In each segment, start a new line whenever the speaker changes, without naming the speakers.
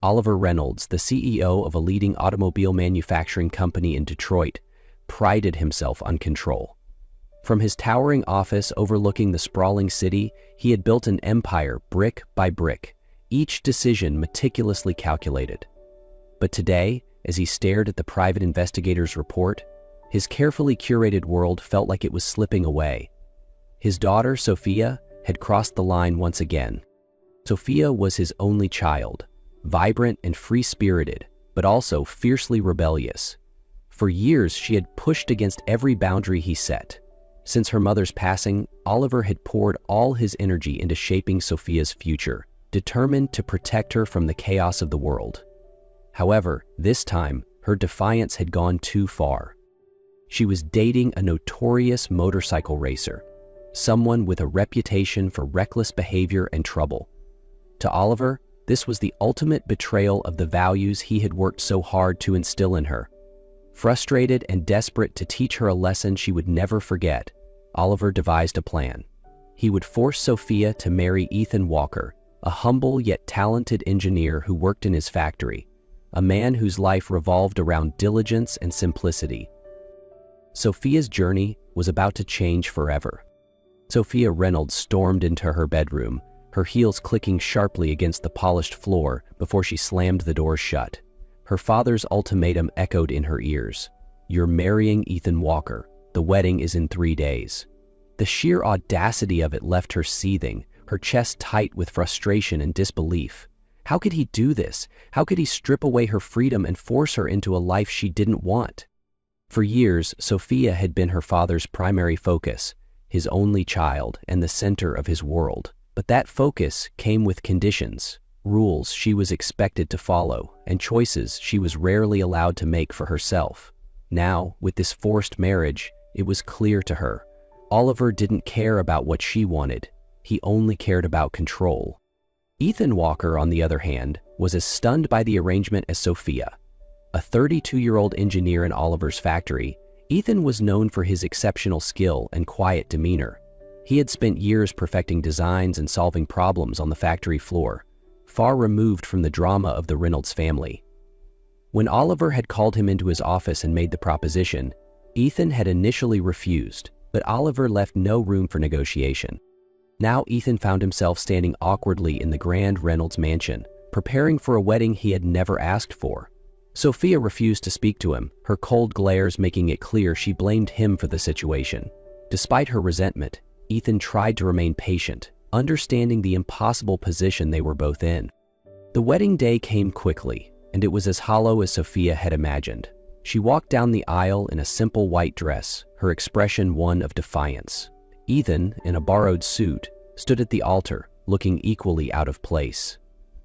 Oliver Reynolds, the CEO of a leading automobile manufacturing company in Detroit, prided himself on control. From his towering office overlooking the sprawling city, he had built an empire brick by brick, each decision meticulously calculated. But today, as he stared at the private investigator's report, his carefully curated world felt like it was slipping away. His daughter, Sophia, had crossed the line once again. Sophia was his only child, vibrant and free-spirited, but also fiercely rebellious. For years, she had pushed against every boundary he set. Since her mother's passing, Oliver had poured all his energy into shaping Sophia's future, determined to protect her from the chaos of the world. However, this time, her defiance had gone too far. She was dating a notorious motorcycle racer, someone with a reputation for reckless behavior and trouble. To Oliver, this was the ultimate betrayal of the values he had worked so hard to instill in her. Frustrated and desperate to teach her a lesson she would never forget, Oliver devised a plan. He would force Sophia to marry Ethan Walker, a humble yet talented engineer who worked in his factory, a man whose life revolved around diligence and simplicity. Sophia's journey was about to change forever. Sophia Reynolds stormed into her bedroom, her heels clicking sharply against the polished floor before she slammed the door shut. Her father's ultimatum echoed in her ears. "You're marrying Ethan Walker. The wedding is in 3 days." The sheer audacity of it left her seething, her chest tight with frustration and disbelief. How could he do this? How could he strip away her freedom and force her into a life she didn't want? For years, Sophia had been her father's primary focus, his only child and the center of his world. But that focus came with conditions, rules she was expected to follow, and choices she was rarely allowed to make for herself. Now, with this forced marriage, it was clear to her. Oliver didn't care about what she wanted. He only cared about control. Ethan Walker, on the other hand, was as stunned by the arrangement as Sophia. A 32-year-old engineer in Oliver's factory, Ethan was known for his exceptional skill and quiet demeanor. He had spent years perfecting designs and solving problems on the factory floor, far removed from the drama of the Reynolds family. When Oliver had called him into his office and made the proposition, Ethan had initially refused, but Oliver left no room for negotiation. Now Ethan found himself standing awkwardly in the grand Reynolds mansion, preparing for a wedding he had never asked for. Sophia refused to speak to him, her cold glares making it clear she blamed him for the situation. Despite her resentment, Ethan tried to remain patient, understanding the impossible position they were both in. The wedding day came quickly, and it was as hollow as Sophia had imagined. She walked down the aisle in a simple white dress, her expression one of defiance. Ethan, in a borrowed suit, stood at the altar, looking equally out of place.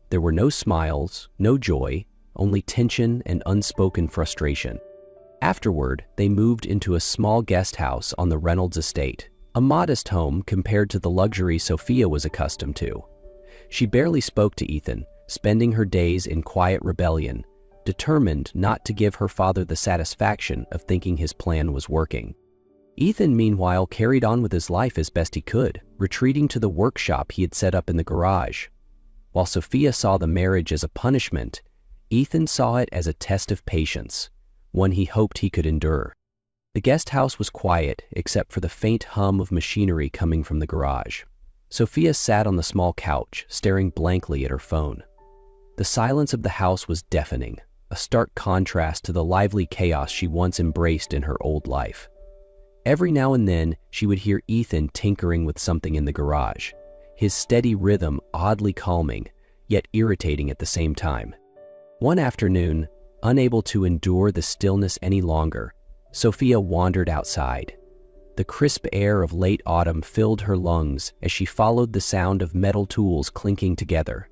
There were no smiles, no joy, only tension and unspoken frustration. Afterward, they moved into a small guest house on the Reynolds estate, a modest home compared to the luxury Sophia was accustomed to. She barely spoke to Ethan, spending her days in quiet rebellion, determined not to give her father the satisfaction of thinking his plan was working. Ethan, meanwhile, carried on with his life as best he could, retreating to the workshop he had set up in the garage. While Sophia saw the marriage as a punishment, Ethan saw it as a test of patience, one he hoped he could endure. The guest house was quiet, except for the faint hum of machinery coming from the garage. Sophia sat on the small couch, staring blankly at her phone. The silence of the house was deafening, a stark contrast to the lively chaos she once embraced in her old life. Every now and then, she would hear Ethan tinkering with something in the garage, his steady rhythm oddly calming, yet irritating at the same time. One afternoon, unable to endure the stillness any longer, Sophia wandered outside. The crisp air of late autumn filled her lungs as she followed the sound of metal tools clinking together.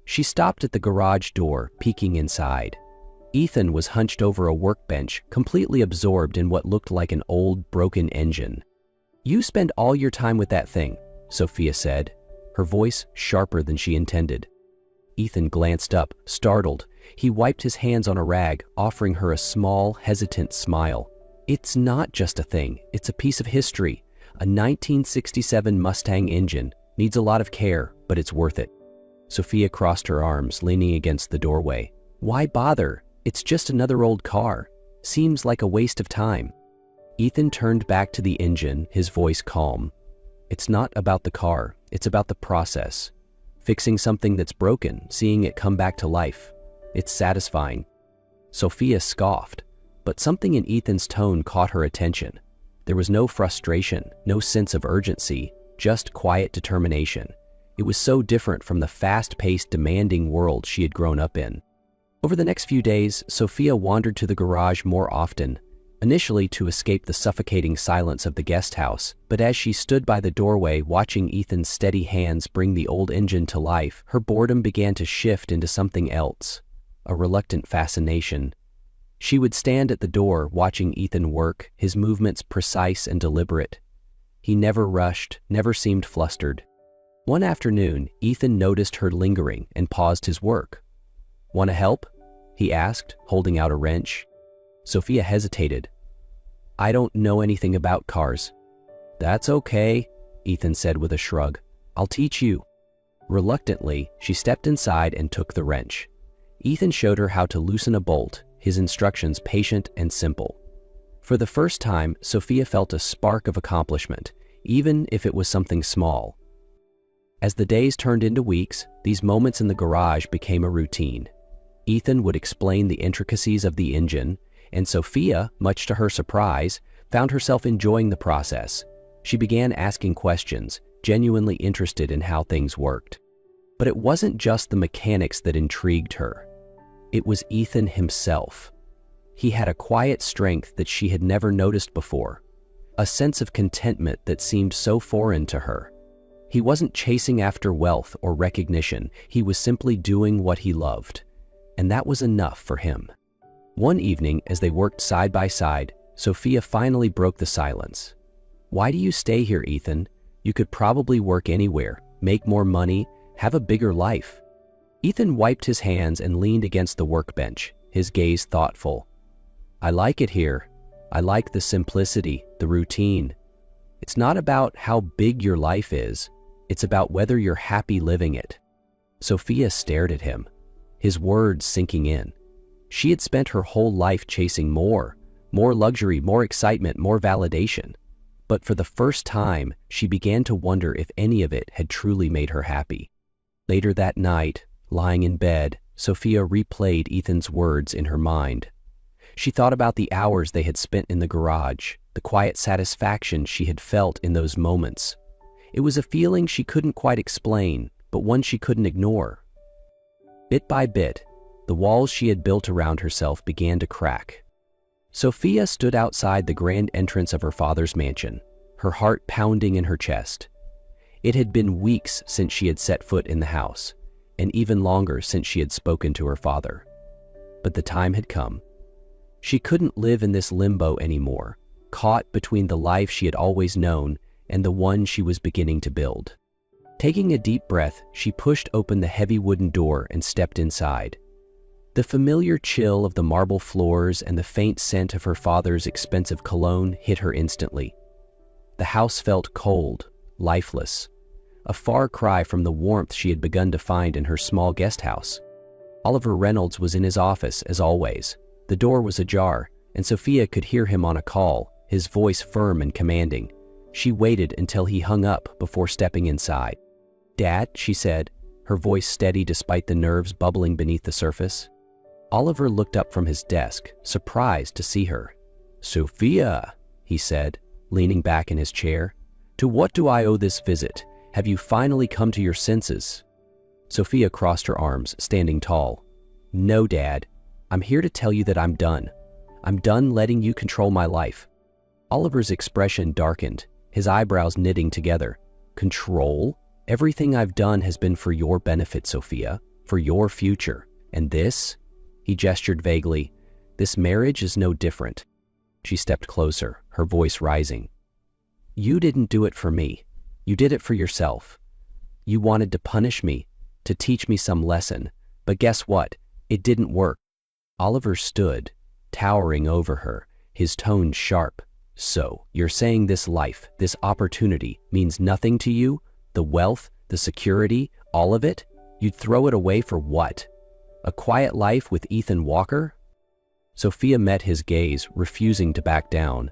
She stopped at the garage door, peeking inside. Ethan was hunched over a workbench, completely absorbed in what looked like an old, broken engine. "You spend all your time with that thing," Sophia said, her voice sharper than she intended. Ethan glanced up, startled. He wiped his hands on a rag, offering her a small, hesitant smile. "It's not just a thing, it's a piece of history. A 1967 Mustang engine. Needs a lot of care, but it's worth it." Sophia crossed her arms, leaning against the doorway. Why bother? It's just another old car. Seems like a waste of time. Ethan turned back to the engine, his voice calm. It's not about the car, it's about the process. Fixing something that's broken, seeing it come back to life. It's satisfying. Sophia scoffed, but something in Ethan's tone caught her attention. There was no frustration, no sense of urgency, just quiet determination. It was so different from the fast-paced, demanding world she had grown up in. Over the next few days, Sophia wandered to the garage more often, initially to escape the suffocating silence of the guest house, but as she stood by the doorway watching Ethan's steady hands bring the old engine to life, her boredom began to shift into something else, a reluctant fascination. She would stand at the door watching Ethan work, his movements precise and deliberate. He never rushed, never seemed flustered. One afternoon, Ethan noticed her lingering and paused his work. "Want to help?" he asked, holding out a wrench. Sophia hesitated. "I don't know anything about cars." "That's okay," Ethan said with a shrug. "I'll teach you." Reluctantly, she stepped inside and took the wrench. Ethan showed her how to loosen a bolt, his instructions patient and simple. For the first time, Sophia felt a spark of accomplishment, even if it was something small. As the days turned into weeks, these moments in the garage became a routine. Ethan would explain the intricacies of the engine, and Sophia, much to her surprise, found herself enjoying the process. She began asking questions, genuinely interested in how things worked. But it wasn't just the mechanics that intrigued her. It was Ethan himself. He had a quiet strength that she had never noticed before, a sense of contentment that seemed so foreign to her. He wasn't chasing after wealth or recognition, he was simply doing what he loved, and that was enough for him. One evening, as they worked side by side, Sophia finally broke the silence. "Why do you stay here, Ethan? You could probably work anywhere, make more money, have a bigger life." Ethan wiped his hands and leaned against the workbench, his gaze thoughtful. "I like it here. I like the simplicity, the routine. It's not about how big your life is, it's about whether you're happy living it." Sophia stared at him, his words sinking in. She had spent her whole life chasing more luxury, more excitement, more validation. But for the first time, she began to wonder if any of it had truly made her happy. Later that night, lying in bed, Sophia replayed Ethan's words in her mind. She thought about the hours they had spent in the garage, the quiet satisfaction she had felt in those moments. It was a feeling she couldn't quite explain, but one she couldn't ignore. Bit by bit, the walls she had built around herself began to crack. Sophia stood outside the grand entrance of her father's mansion, her heart pounding in her chest. It had been weeks since she had set foot in the house, and even longer since she had spoken to her father. But the time had come. She couldn't live in this limbo anymore, caught between the life she had always known and the one she was beginning to build. Taking a deep breath, she pushed open the heavy wooden door and stepped inside. The familiar chill of the marble floors and the faint scent of her father's expensive cologne hit her instantly. The house felt cold, lifeless, a far cry from the warmth she had begun to find in her small guest house. Oliver Reynolds was in his office, as always. The door was ajar, and Sophia could hear him on a call, his voice firm and commanding. She waited until he hung up before stepping inside. "Dad," she said, her voice steady despite the nerves bubbling beneath the surface. Oliver looked up from his desk, surprised to see her. "Sophia," he said, leaning back in his chair. "To what do I owe this visit? Have you finally come to your senses?" Sophia crossed her arms, standing tall. "No, Dad. I'm here to tell you that I'm done. I'm done letting you control my life." Oliver's expression darkened, his eyebrows knitting together. "Control? Everything I've done has been for your benefit, Sophia, for your future. And this?" He gestured vaguely. "This marriage is no different." She stepped closer, her voice rising. "You didn't do it for me. You did it for yourself. You wanted to punish me, to teach me some lesson. But guess what? It didn't work." Oliver stood, towering over her, his tone sharp. "So, you're saying this life, this opportunity, means nothing to you? The wealth, the security, all of it?" You'd throw it away for what? A quiet life with Ethan Walker? Sophia met his gaze, refusing to back down.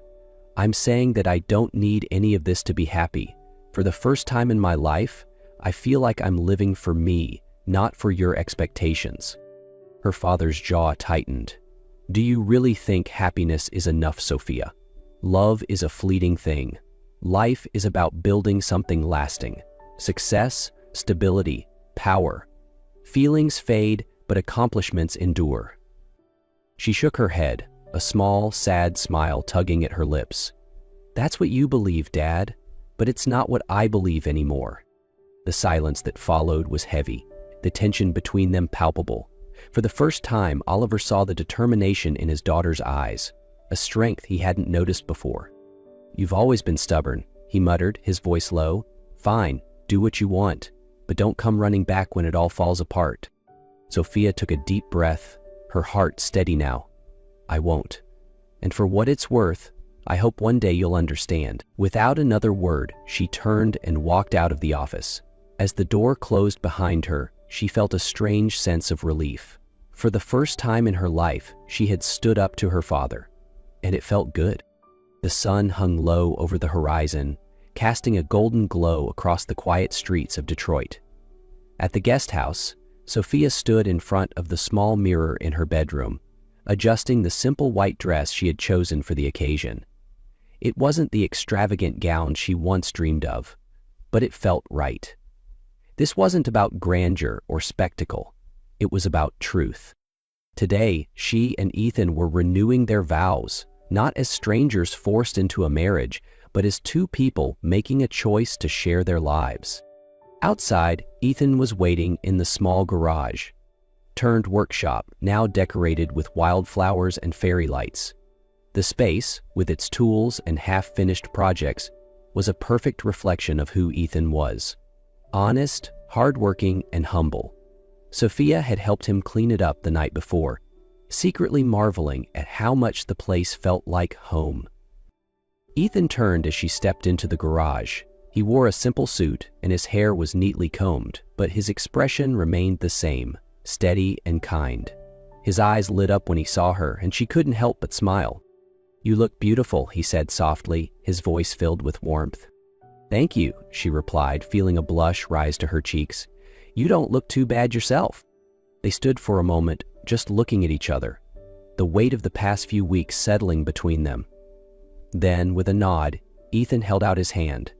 I'm saying that I don't need any of this to be happy. For the first time in my life, I feel like I'm living for me, not for your expectations. Her father's jaw tightened. Do you really think happiness is enough, Sophia? Love is a fleeting thing. Life is about building something lasting. Success, stability, power. Feelings fade, but accomplishments endure. She shook her head, a small, sad smile tugging at her lips. That's what you believe, Dad, but it's not what I believe anymore. The silence that followed was heavy, the tension between them palpable. For the first time, Oliver saw the determination in his daughter's eyes, a strength he hadn't noticed before. You've always been stubborn, he muttered, his voice low. Fine, do what you want, but don't come running back when it all falls apart. Sophia took a deep breath, her heart steady now. I won't. And for what it's worth, I hope one day you'll understand. Without another word, she turned and walked out of the office. As the door closed behind her, she felt a strange sense of relief. For the first time in her life, she had stood up to her father, and it felt good. The sun hung low over the horizon, casting a golden glow across the quiet streets of Detroit. At the guest house, Sophia stood in front of the small mirror in her bedroom, adjusting the simple white dress she had chosen for the occasion. It wasn't the extravagant gown she once dreamed of, but it felt right. This wasn't about grandeur or spectacle. It was about truth. Today, she and Ethan were renewing their vows, not as strangers forced into a marriage, but as two people making a choice to share their lives. Outside, Ethan was waiting in the small garage, turned workshop, now decorated with wildflowers and fairy lights. The space, with its tools and half-finished projects, was a perfect reflection of who Ethan was. Honest, hardworking, and humble. Sophia had helped him clean it up the night before, secretly marveling at how much the place felt like home. Ethan turned as she stepped into the garage. He wore a simple suit and his hair was neatly combed, but his expression remained the same, steady and kind. His eyes lit up when he saw her, and she couldn't help but smile. You look beautiful, he said softly, his voice filled with warmth. Thank you, she replied, feeling a blush rise to her cheeks. You don't look too bad yourself. They stood for a moment, just looking at each other, the weight of the past few weeks settling between them. Then, with a nod, Ethan held out his hand.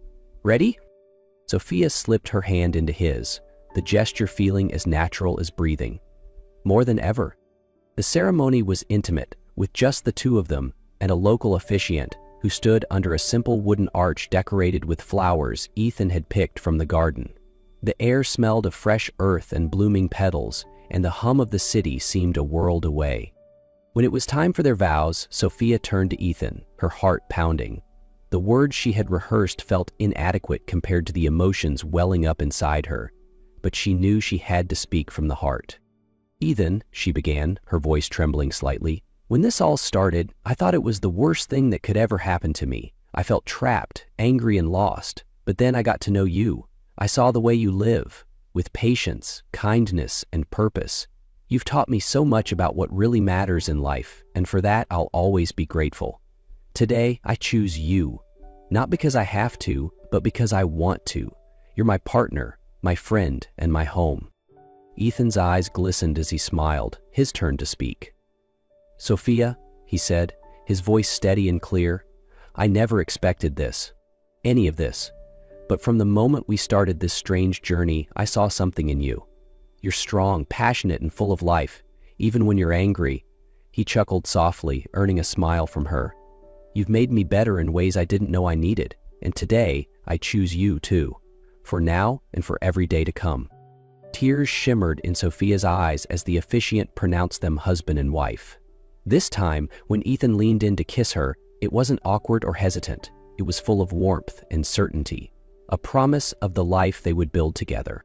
Ready? Sophia slipped her hand into his, the gesture feeling as natural as breathing. More than ever. The ceremony was intimate, with just the two of them, and a local officiant who stood under a simple wooden arch decorated with flowers Ethan had picked from the garden. The air smelled of fresh earth and blooming petals, and the hum of the city seemed a world away. When it was time for their vows, Sophia turned to Ethan, her heart pounding. The words she had rehearsed felt inadequate compared to the emotions welling up inside her, but she knew she had to speak from the heart. Ethan, she began, her voice trembling slightly, when this all started, I thought it was the worst thing that could ever happen to me. I felt trapped, angry, and lost. But then I got to know you. I saw the way you live, with patience, kindness, and purpose. You've taught me so much about what really matters in life, and for that I'll always be grateful. Today, I choose you. Not because I have to, but because I want to. You're my partner, my friend, and my home. Ethan's eyes glistened as he smiled, his turn to speak. Sophia, he said, his voice steady and clear, I never expected this, any of this. But from the moment we started this strange journey, I saw something in you. You're strong, passionate, and full of life, even when you're angry. He chuckled softly, earning a smile from her. You've made me better in ways I didn't know I needed, and today I choose you too, for now and for every day to come. Tears shimmered in Sophia's eyes as the officiant pronounced them husband and wife. This time, when Ethan leaned in to kiss her, it wasn't awkward or hesitant. It was full of warmth and certainty, a promise of the life they would build together.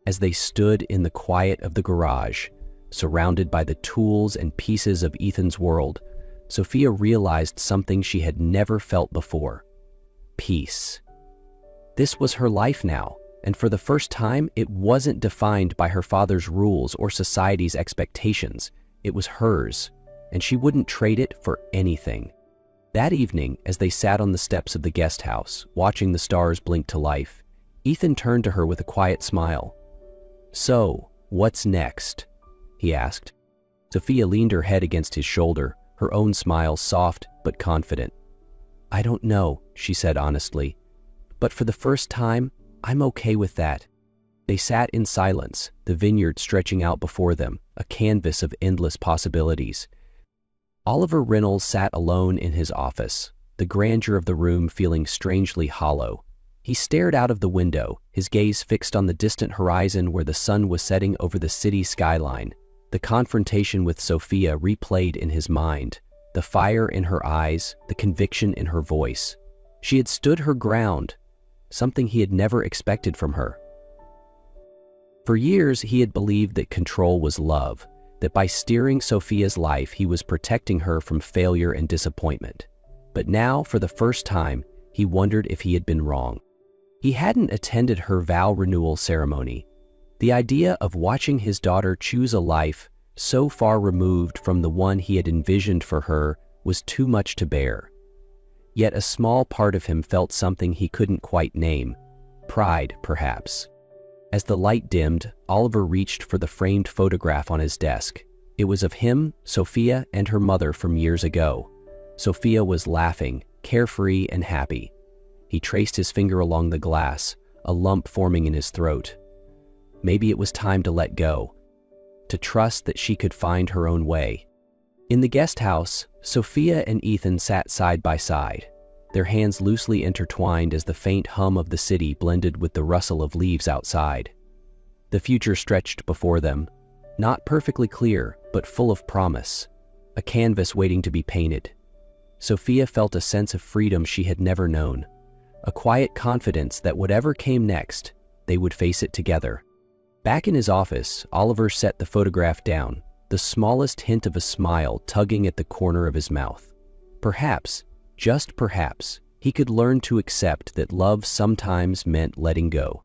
As they stood in the quiet of the garage, surrounded by the tools and pieces of Ethan's world, Sophia realized something she had never felt before. Peace. This was her life now, and for the first time, it wasn't defined by her father's rules or society's expectations. It was hers, and she wouldn't trade it for anything. That evening, as they sat on the steps of the guest house, watching the stars blink to life, Ethan turned to her with a quiet smile. "So, what's next?" he asked. Sophia leaned her head against his shoulder, her own smile soft but confident. "I don't know," she said honestly. "But for the first time, I'm okay with that." They sat in silence, the vineyard stretching out before them, a canvas of endless possibilities. Oliver Reynolds sat alone in his office, the grandeur of the room feeling strangely hollow. He stared out of the window, his gaze fixed on the distant horizon where the sun was setting over the city skyline. The confrontation with Sophia replayed in his mind, the fire in her eyes, the conviction in her voice. She had stood her ground, something he had never expected from her. For years, he had believed that control was love, that by steering Sophia's life, he was protecting her from failure and disappointment. But now, for the first time, he wondered if he had been wrong. He hadn't attended her vow renewal ceremony. The idea of watching his daughter choose a life so far removed from the one he had envisioned for her was too much to bear. Yet a small part of him felt something he couldn't quite name. Pride, perhaps. As the light dimmed, Oliver reached for the framed photograph on his desk. It was of him, Sophia, and her mother from years ago. Sophia was laughing, carefree and happy. He traced his finger along the glass, a lump forming in his throat. Maybe it was time to let go, to trust that she could find her own way. In the guest house, Sophia and Ethan sat side by side, their hands loosely intertwined as the faint hum of the city blended with the rustle of leaves outside. The future stretched before them, not perfectly clear, but full of promise, a canvas waiting to be painted. Sophia felt a sense of freedom she had never known, a quiet confidence that whatever came next, they would face it together. Back in his office, Oliver set the photograph down, the smallest hint of a smile tugging at the corner of his mouth. Perhaps, just perhaps, he could learn to accept that love sometimes meant letting go.